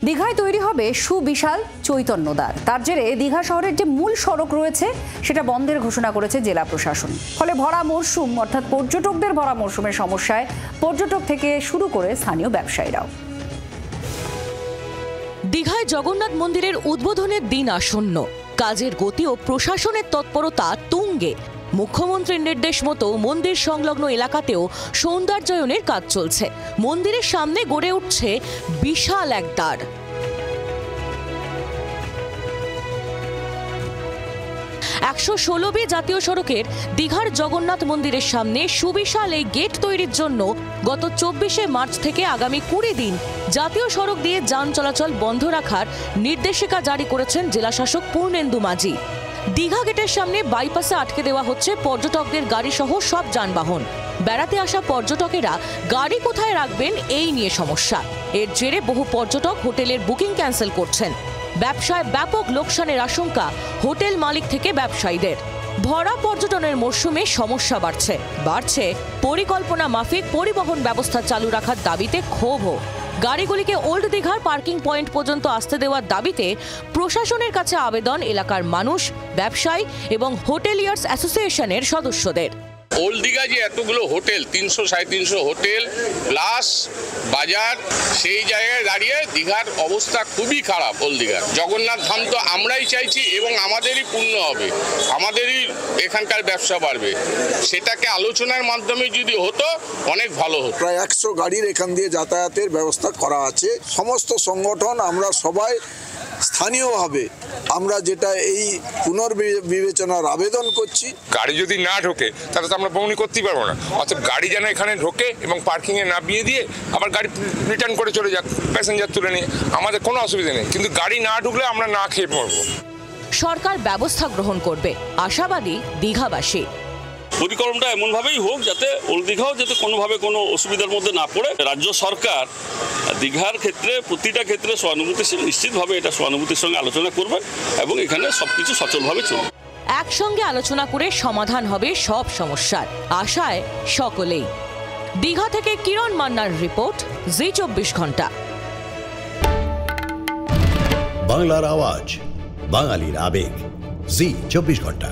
দীঘায় তৈরি হবে সুবিশাল চৈতন্যদ্বার। তার জেরে দীঘা শহরের যে মূল সড়ক রয়েছে সেটা বন্ধের ঘোষণা করেছে জেলা প্রশাসন। ফলে ভরা মরশুম অর্থাৎ পর্যটকদের ভরা মরশুমের সমস্যায় পর্যটক থেকে শুরু করে স্থানীয় ব্যবসায়ীরাও। দীঘায় জগন্নাথ মন্দিরের উদ্বোধনের দিন আসন্ন, কাজের গতি ও প্রশাসনের তৎপরতা তুঙ্গে। মুখ্যমন্ত্রীর নির্দেশ মতো মন্দির সংলগ্ন এলাকাতেও সৌন্দর্যায়নের কাজ চলছে। মন্দিরের সামনে গড়ে উঠছে বিশাল এক দ্বার। বি জাতীয় সড়কের দীঘার জগন্নাথ মন্দিরের সামনে সুবিশাল এই গেট তৈরির জন্য গত 24শে মার্চ থেকে আগামী 20 দিন জাতীয় সড়ক দিয়ে যান চলাচল বন্ধ রাখার নির্দেশিকা জারি করেছেন জেলাশাসক পূর্ণেন্দু মাঝি। দীঘা গেটের সামনে বাইপাসে আটকে দেওয়া হচ্ছে পর্যটকদের গাড়ি সহ সব যানবাহন। বেড়াতে আসা পর্যটকেরা গাড়ি কোথায় রাখবেন এই নিয়ে সমস্যা। এর জেরে বহু পর্যটক হোটেলের বুকিং ক্যান্সেল করছেন। ব্যবসায় ব্যাপক লোকসানের আশঙ্কা হোটেল মালিক থেকে ব্যবসায়ীদের। ভরা পর্যটনের মরশুমে সমস্যা বাড়ছে পরিকল্পনা মাফিক পরিবহন ব্যবস্থা চালু রাখার দাবিতে ক্ষোভও। গাড়িগুলিকে ওল্ড দীঘার পার্কিং পয়েন্ট পর্যন্ত আসতে দেওয়ার দাবিতে প্রশাসনের কাছে আবেদন এলাকার মানুষ, ব্যবসায়ী এবং হোটেলিয়ার্স অ্যাসোসিয়েশনের সদস্যদের। ওল্ড দীঘা যে এতগুলো হোটেল, 300-350 হোটেল প্লাস বাজার, সেই জায়গায় দাঁড়িয়ে দীঘার অবস্থা খুবই খারাপ। ওল্ড দীঘার জগন্নাথ ধাম তো আমরাই চাইছি এবং আমাদেরই পূর্ণ হবে, আমাদেরই এখানকার ব্যবসা বাড়বে। সেটাকে আলোচনার মাধ্যমে যদি হতো অনেক ভালো হতো। প্রায় 100 গাড়ির এখান দিয়ে যাতায়াতের ব্যবস্থা করা আছে। সমস্ত সংগঠন আমরা সবাই স্থানীয়ভাবে আমরা যেটা এই পুনর্বিবেচনার আবেদন করছি। গাড়ি যদি না ঢোকে তাহলে তো আমরা বহনি করতেই পারবো না। অর্থাৎ গাড়ি যেন এখানে ঢোকে এবং পার্কিংয়ে নামিয়ে দিয়ে আবার গাড়ি রিটার্ন করে চলে যাক, প্যাসেঞ্জার তুলে নিয়ে, আমাদের কোনো অসুবিধা নেই। কিন্তু গাড়ি না ঢুকলে আমরা না খেয়ে পড়বো। সরকার ব্যবস্থা গ্রহণ করবে, আশাবাদী দীঘাবাসী। পরিকল্পনাটা এমনভাবেই হোক যাতে ওল্ড দীঘাও যাতে কোনোভাবে কোনো অসুবিধার মধ্যে না পড়ে। রাজ্য সরকার দীঘার ক্ষেত্রে প্রতিটা ক্ষেত্রে সহানুভূতিশীল, নিশ্চিতভাবে এটা সহানুভূতির সঙ্গে আলোচনা করবেন এবং এখানে সবকিছু সচলভাবে চলবে। একসঙ্গে আলোচনা করে সমাধান হবে সব সমস্যার, আশায় সকলেই। দীঘা থেকে কিরণ মান্নার রিপোর্ট, জি 24 ঘন্টা। বাংলার আওয়াজ, বাঙালির আবেগ, জি 24 ঘন্টা।